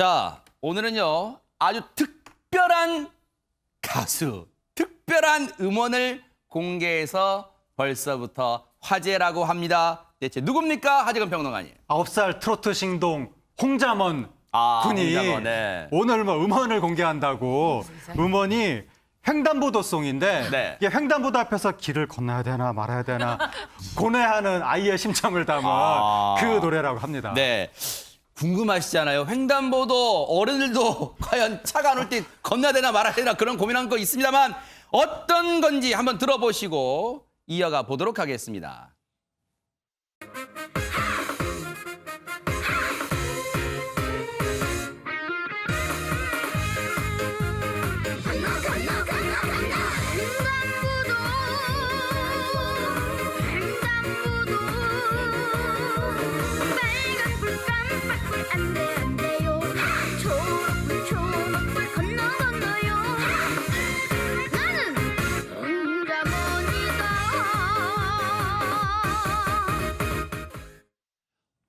자, 오늘은요, 아주 특별한 가수, 특별한 음원을 공개해서 벌써부터 화제라고 합니다. 대체 누굽니까? 하재근 평론가님. 9살 트로트 신동 홍자먼 군이 홍자먼, 네. 오늘 뭐 음원을 공개한다고 음원이 횡단보도송인데 네. 이게 횡단보도 앞에서 길을 건너야 되나 말아야 되나 고뇌하는 아이의 심정을 담은 그 노래라고 합니다. 네. 궁금하시잖아요. 횡단보도 어른들도 과연 차가 안 올 때 건너야 되나 말아야 되나 그런 고민한 거 있습니다만 어떤 건지 한번 들어보시고 이어가 보도록 하겠습니다.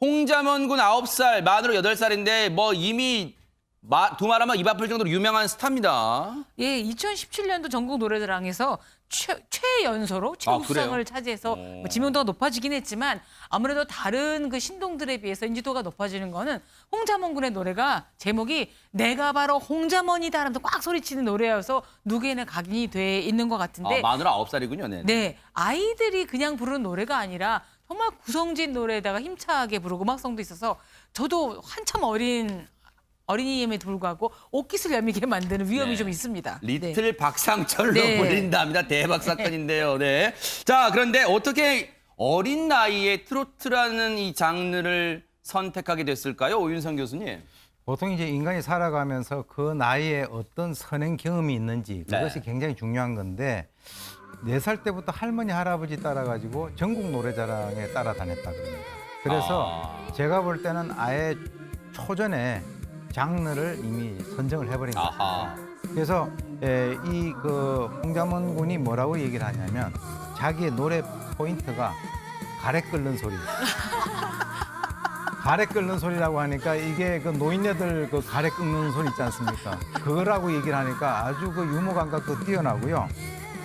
홍자먼 군 9살, 만으로 8살인데 뭐 이미 두말하면 입 아플 정도로 유명한 스타입니다. 예, 2017년도 전국 노래자랑에서 최연소로 최우수상을 차지해서 뭐 지명도가 높아지긴 했지만 아무래도 다른 그 신동들에 비해서 인지도가 높아지는 거는 홍자먼 군의 노래가 제목이 내가 바로 홍자먼이다 라면서 꽉 소리치는 노래여서 누구에나 각인이 돼 있는 것 같은데 만으로 9살이군요. 네. 네, 아이들이 그냥 부르는 노래가 아니라 정말 구성진 노래에다가 힘차게 부르고 음악성도 있어서 저도 한참 어린이임에 불구하고 옷깃을 얄미게 만드는 위험이 네. 좀 있습니다. 리틀 박상철로 네. 불린답니다. 대박 사건인데요. 네. 자, 그런데 어떻게 어린 나이에 트로트라는 이 장르를 선택하게 됐을까요? 오윤성 교수님. 보통 이제 인간이 살아가면서 그 나이에 어떤 선행 경험이 있는지 그것이 네. 굉장히 중요한 건데 4살 때부터 할머니 할아버지 따라가지고 전국 노래자랑에 따라다녔다 그럽니다. 그래서 제가 볼 때는 아예 초전에 장르를 이미 선정을 해버린 거예요. 아하. 그래서 이 그 홍자먼 군이 뭐라고 얘기를 하냐면 자기의 노래 포인트가 가래 끓는 소리. 가래 끓는 소리라고 하니까 이게 그 노인네들 그 가래 끓는 소리 있지 않습니까? 그거라고 얘기를 하니까 아주 그 유머 감각도 뛰어나고요.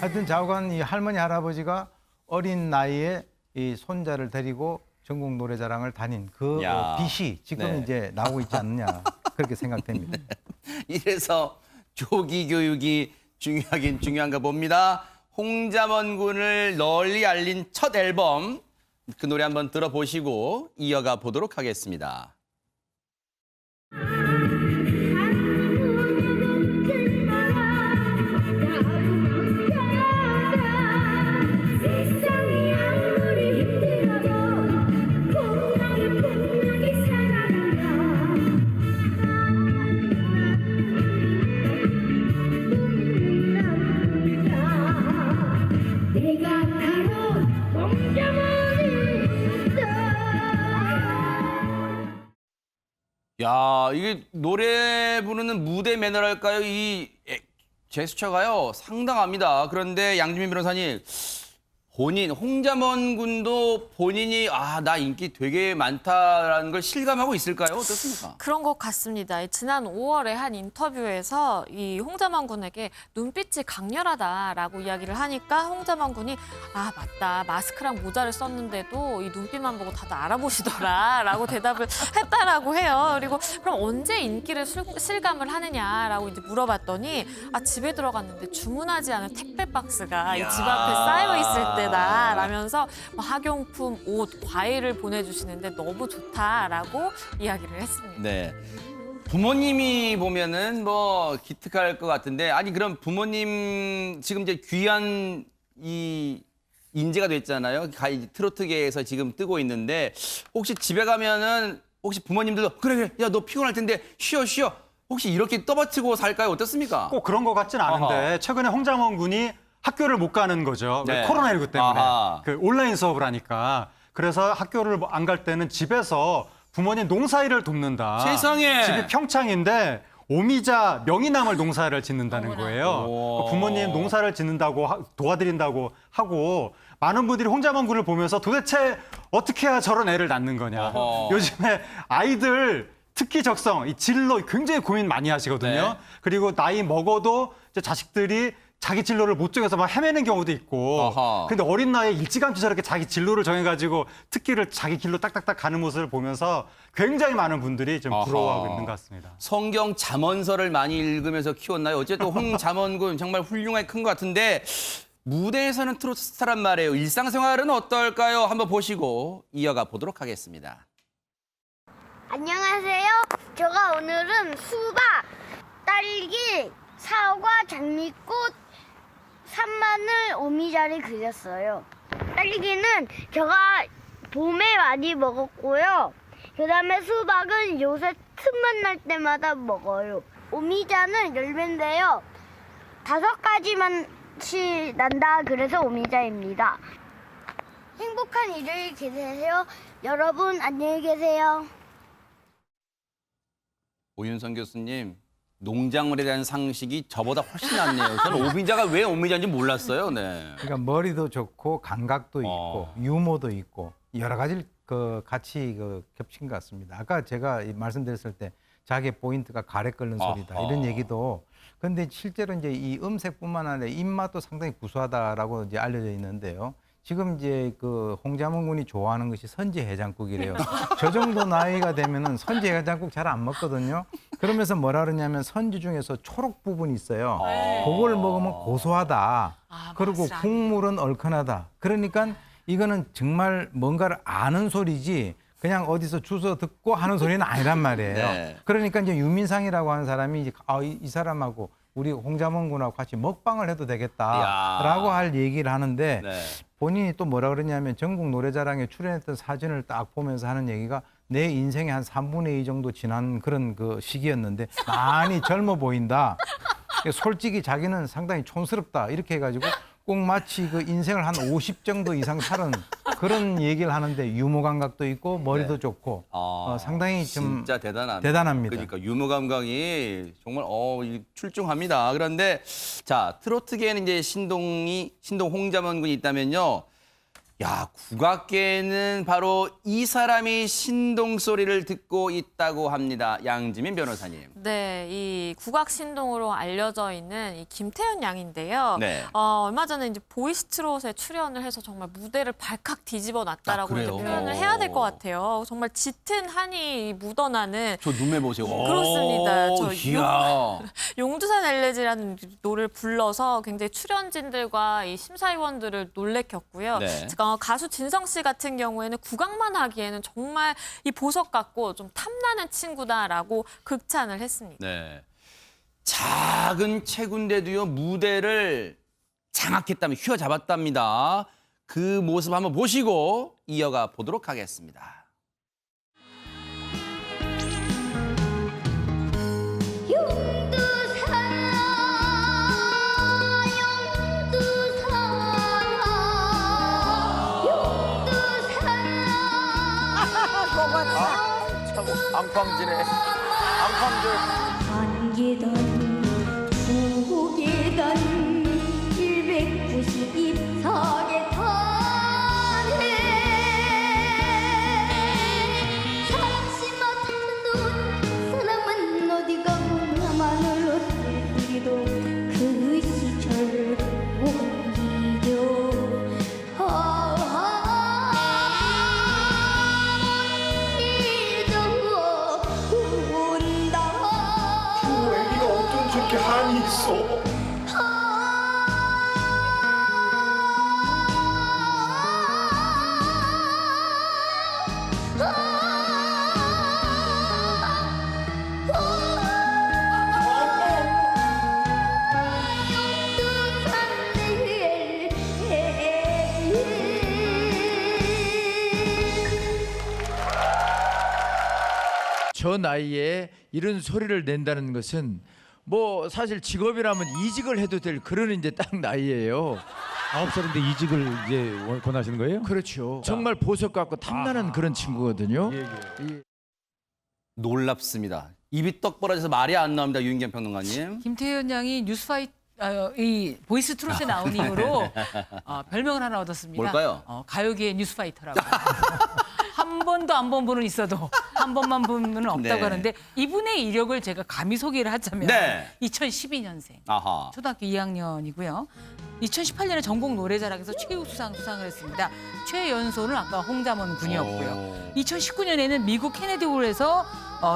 하여튼 좌우간 이 할머니 할아버지가 어린 나이에 이 손자를 데리고 전국 노래자랑을 다닌 그 야. 빛이 지금 네. 이제 나오고 있지 않느냐 그렇게 생각됩니다. 이래서 조기 교육이 중요하긴 중요한가 봅니다. 홍자먼 군을 널리 알린 첫 앨범 그 노래 한번 들어보시고 이어가 보도록 하겠습니다. 세상이 아무리 힘들어도 풍랑에 살아가며 내가 바로 홍자먼이다. 야, 이게 노래 부르는 무대 매너랄까요? 이 제스처가요 상당합니다. 그런데 양지민 변호사님, 홍자먼 군도 본인이 나 인기 되게 많다라는 걸 실감하고 있을까요? 어떻습니까? 그런 것 같습니다. 지난 5월에 한 인터뷰에서 이 홍자먼 군에게 눈빛이 강렬하다라고 이야기를 하니까 홍자먼 군이 맞다. 마스크랑 모자를 썼는데도 이 눈빛만 보고 다들 알아보시더라라고 대답을 했다라고 해요. 그리고 그럼 언제 인기를 실감을 하느냐라고 이제 물어봤더니 집에 들어갔는데 주문하지 않은 택배 박스가 이 집 앞에 쌓여 있을 때다라면서 학용품, 옷, 과일을 보내주시는데 너무 좋다라고 이야기를 했습니다. 네. 부모님이 보면은 뭐 기특할 것 같은데 아니 그럼 부모님 지금 이제 귀한 이 인재가 됐잖아요. 트로트계에서 지금 뜨고 있는데 혹시 집에 가면은 혹시 부모님들도 그래 야 너 피곤할 텐데 쉬어 혹시 이렇게 떠받치고 살까요? 어떻습니까? 꼭 그런 것 같진 않은데 아하. 최근에 홍자먼 군이 학교를 못 가는 거죠. 네. 코로나19 때문에 아하. 그 온라인 수업을 하니까 그래서 학교를 안 갈 때는 집에서 부모님 농사일을 돕는다. 세상에. 집이 평창인데 오미자 명이나물 농사를 짓는다는 거예요. 오. 부모님 농사를 짓는다고 도와드린다고 하고 많은 분들이 홍자먼 군을 보면서 도대체 어떻게 해야 저런 애를 낳는 거냐. 어허. 요즘에 아이들 특기 적성, 이 진로 굉장히 고민 많이 하시거든요. 네. 그리고 나이 먹어도 이제 자식들이 자기 진로를 못 정해서 막 헤매는 경우도 있고. 어허. 근데 어린 나이에 일찌감치 저렇게 자기 진로를 정해가지고 특기를 자기 길로 딱딱딱 가는 모습을 보면서 굉장히 많은 분들이 좀 부러워하고 어허. 있는 것 같습니다. 성경 잠언서를 많이 읽으면서 키웠나요? 어쨌든 홍잠언군 정말 훌륭하게 큰 것 같은데 무대에서는 트로트 스타란 말이에요. 일상생활은 어떨까요? 한번 보시고 이어가 보도록 하겠습니다. 안녕하세요. 제가 오늘은 수박, 딸기, 사과, 장미꽃, 산마늘, 오미자를 그렸어요. 딸기는 제가 봄에 많이 먹었고요. 그다음에 수박은 요새 틈만 날 때마다 먹어요. 오미자는 열매인데요. 5가지만씩 난다 그래서 오미자입니다. 행복한 일요일 되세요. 여러분 안녕히 계세요. 오윤선 교수님, 농작물에 대한 상식이 저보다 훨씬 낫네요. 저는 오미자가 왜 오미자인지 몰랐어요. 네. 그러니까 머리도 좋고 감각도 있고 유머도 있고 여러 가지 그 같이 그 겹친 것 같습니다. 아까 제가 말씀드렸을 때 자기 포인트가 가래 끓는 소리다 이런 얘기도 근데 실제로 이제 이 음색뿐만 아니라 입맛도 상당히 구수하다라고 이제 알려져 있는데요. 지금 이제 그 홍자몽 군이 좋아하는 것이 선지 해장국이래요. 저 정도 나이가 되면은 선지 해장국 잘 안 먹거든요. 그러면서 뭐라 그러냐면 선지 중에서 초록 부분이 있어요. 그걸 먹으면 고소하다. 그리고 맛을 국물은 얼큰하다. 그러니까 이거는 정말 뭔가를 아는 소리지 그냥 어디서 주워 듣고 하는 소리는 아니란 말이에요. 네. 그러니까 이제 유민상이라고 하는 사람이 이제 이 사람하고 우리 홍자몽 군하고 같이 먹방을 해도 되겠다라고 이야. 할 얘기를 하는데 네. 본인이 또 뭐라 그러냐면 전국 노래자랑에 출연했던 사진을 딱 보면서 하는 얘기가 내 인생의 한 3분의 2 정도 지난 그런 그 시기였는데 많이 젊어 보인다. 솔직히 자기는 상당히 촌스럽다. 이렇게 해가지고 꼭 마치 그 인생을 한 50 정도 이상 살은 그런 얘기를 하는데 유머 감각도 있고 머리도 좋고 상당히 좀 진짜 대단합니다. 그러니까 유머 감각이 정말 출중합니다. 그런데 자 트로트계에는 이제 신동 홍자먼 군이 있다면요. 야 국악계에는 바로 이 사람이 신동 소리를 듣고 있다고 합니다. 양지민 변호사님. 네, 이 국악 신동으로 알려져 있는 이 김태현 양인데요. 네. 얼마 전에 이제 보이스트롯에 출연을 해서 정말 무대를 발칵 뒤집어 놨다라고 이제 그래요? 표현을 해야 될 것 같아요. 정말 짙은 한이 묻어나는 저 눈매 보세요. 그렇습니다. 저 이야. 용두산 엘레지라는 노래를 불러서 굉장히 출연진들과 이 심사위원들을 놀래켰고요. 네. 가수 진성 씨 같은 경우에는 국악만 하기에는 정말 이 보석 같고 좀 탐나는 친구다라고 극찬을 했습니다. 네. 작은 체구인데도요 무대를 장악했다면 휘어잡았답니다. 그 모습 한번 보시고 이어가 보도록 하겠습니다. 앙팡지네. 앙팡들. 한계단 두계단 192석에 타네 사랑시 맡은 눈 사랑만 어디가 나만을 어디도 그 시절 옮기려 저렇게 한이 있어. 저 나이에 이런 소리를 낸다는 것은 뭐 사실 직업이라면 이직을 해도 될 그런 이제 딱 나이예요. 9살인데 이직을 이제 권하시는 거예요? 그렇죠. 정말 보석 같고 탐나는 그런 친구거든요. 놀랍습니다. 입이 떡 벌어져서 말이 안 나옵니다. 유인경 평론가님. 김태현 양이 뉴스파이트 이 보이스 트롯에 나온 이후로 별명을 하나 얻었습니다. 뭘까요? 가요계의 뉴스파이터라고. 한 번도 안 본 분은 있어도 한 번만 보면 없다고 네. 하는데 이분의 이력을 제가 감히 소개를 하자면 네. 2012년생. 아하. 초등학교 2학년이고요. 2018년에 전국 노래자랑에서 최우수상 수상을 했습니다. 최연소는 아까 홍자먼 군이었고요. 2019년에는 미국 케네디홀에서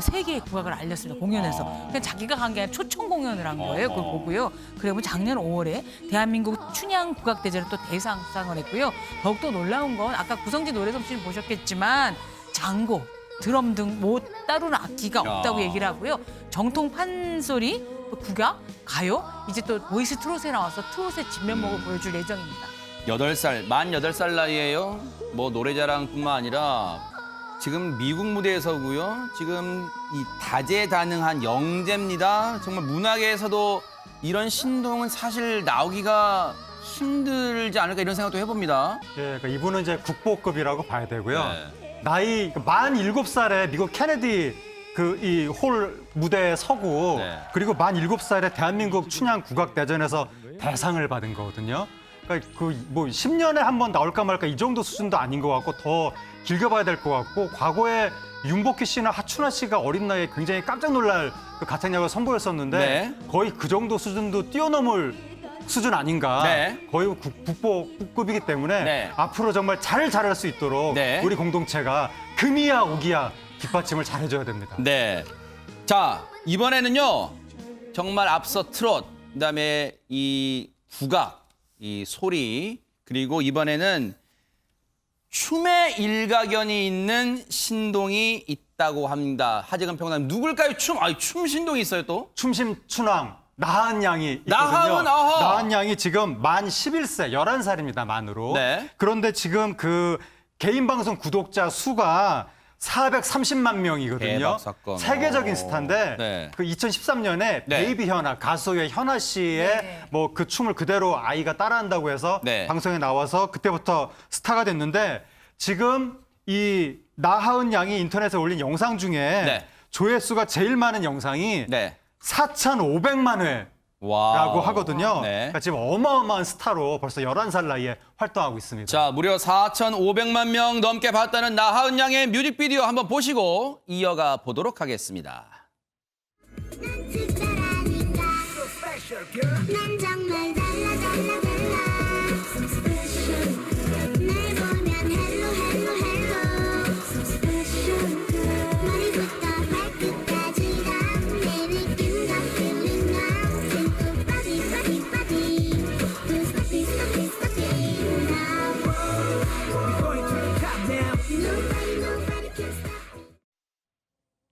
세계의 국악을 알렸습니다. 공연에서. 그냥 자기가 한 게 아니라 초청 공연을 한 거예요. 그걸 보고요. 그리고 작년 5월에 대한민국 춘향 국악대제로 또 대상 수상을 했고요. 더욱더 놀라운 건 아까 구성지 노래 솜씨를 보셨겠지만 장고, 드럼 등 뭐 따로는 악기가 없다고 얘기를 하고요. 정통 판소리, 또 국악, 가요, 이제 또 보이스 트롯에 나와서 트롯의 진면목을 보여줄 예정입니다. 8살, 만 8살 나이에요. 뭐 노래자랑뿐만 아니라 지금 미국 무대에서고요. 지금 이 다재다능한 영재입니다. 정말 문화계에서도 이런 신동은 사실 나오기가 힘들지 않을까 이런 생각도 해봅니다. 예, 그러니까 이분은 이제 국보급이라고 봐야 되고요. 네. 나이 만 7살에 미국 케네디 그 이 홀 무대에 서고 네. 그리고 만 7살에 대한민국 춘향 국악대전에서 대상을 받은 거거든요. 그러니까 그 뭐 10년에 한 번 나올까 말까 이 정도 수준도 아닌 것 같고 더 길게 봐야 될 것 같고 과거에 윤복희 씨나 하춘화 씨가 어린 나이에 굉장히 깜짝 놀랄 그 가창력을 선보였었는데 네. 거의 그 정도 수준도 뛰어넘을 수준 아닌가. 네. 거의 국보급이기 때문에 네. 앞으로 정말 잘 자랄 수 있도록 네. 우리 공동체가 금이야 오기야 뒷받침을 잘해줘야 됩니다. 네. 자, 이번에는요. 정말 앞서 트롯, 그다음에 이 국악, 이 소리, 그리고 이번에는 춤의 일가견이 있는 신동이 있다고 합니다. 하재근 평론가님, 누굴까요? 춤 신동이 있어요 또? 춤심 춘왕 나한 양이 있거든요. 나한, 아하. 나한 양이 지금 만 11세, 11살입니다, 만으로. 네. 그런데 지금 그 개인 방송 구독자 수가 430만 명이거든요. 대박 사건. 세계적인 스타인데 네. 그 2013년에 네. 베이비 현아 가수의 현아 씨의 뭐 그 춤을 그대로 아이가 따라한다고 해서 네. 방송에 나와서 그때부터 스타가 됐는데 지금 이 나하은 양이 인터넷에 올린 영상 중에 네. 조회수가 제일 많은 영상이 네. 4,500만 회라고 와우. 하거든요. 네. 그러니까 지금 어마어마한 스타로 벌써 11살 나이에 활동하고 있습니다. 자, 무려 4,500만 명 넘게 봤다는 나하은 양의 뮤직비디오 한번 보시고 이어가 보도록 하겠습니다. 난 정말 달라 달라 달라 날 보면 헬로 헬로 헬로 머리부터 발끝까지 다 내 느낌 다 feeling now simple body body body don't stop it stop it stop it now going to the top now nobody can stop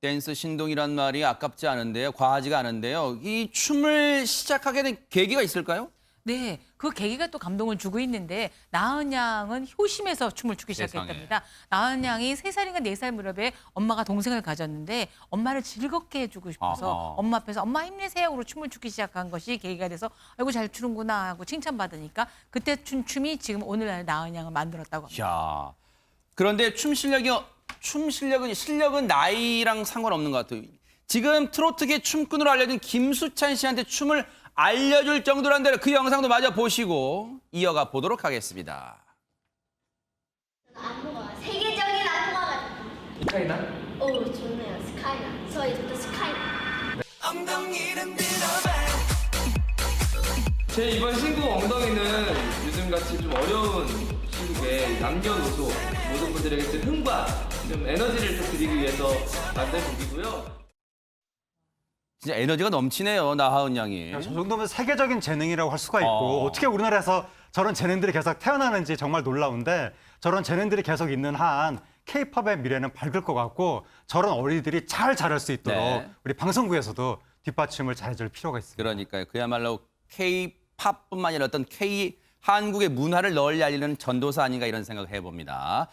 댄스 신동이란 말이 아깝지 않은데요. 과하지가 않은데요. 이 춤을 시작하게 된 계기가 있을까요? 네, 그 계기가 또 감동을 주고 있는데 나은 양은 효심에서 춤을 추기 세상에. 시작했답니다. 나은 양이 3살인가 4살 무렵에 엄마가 동생을 가졌는데 엄마를 즐겁게 해주고 싶어서 아하. 엄마 앞에서 엄마 힘내세요로 춤을 추기 시작한 것이 계기가 돼서 아이고 잘 추는구나 하고 칭찬받으니까 그때 춘 춤이 지금 오늘날 나은 양을 만들었다고 합니다. 이야. 그런데 실력은 나이랑 상관없는 것 같아요. 지금 트로트계 춤꾼으로 알려진 김수찬 씨한테 춤을 알려줄 정도란데 그 영상도 마저 보시고 이어가 보도록 하겠습니다. 안무가 세계적인 안무가 스카이나? 오 좋네요 스카이나 저희 집도 스카이나 제 이번 신곡 엉덩이는 요즘같이 좀 어려운 시국에 남녀노소 모든 분들에게 좀 흥과 좀 에너지를 좀 드리기 위해서 만든 곡이고요. 진짜 에너지가 넘치네요, 나하은 양이. 저 정도면 세계적인 재능이라고 할 수가 있고 어. 어떻게 우리나라에서 저런 재능들이 계속 태어나는지 정말 놀라운데 저런 재능들이 계속 있는 한 K-팝의 미래는 밝을 것 같고 저런 어린이들이 잘 자랄 수 있도록 네. 우리 방송국에서도 뒷받침을 잘해줄 필요가 있습니다. 그러니까요. 그야말로 K-팝뿐만 아니라 어떤 한국의 문화를 널리 알리는 전도사 아닌가 이런 생각을 해봅니다.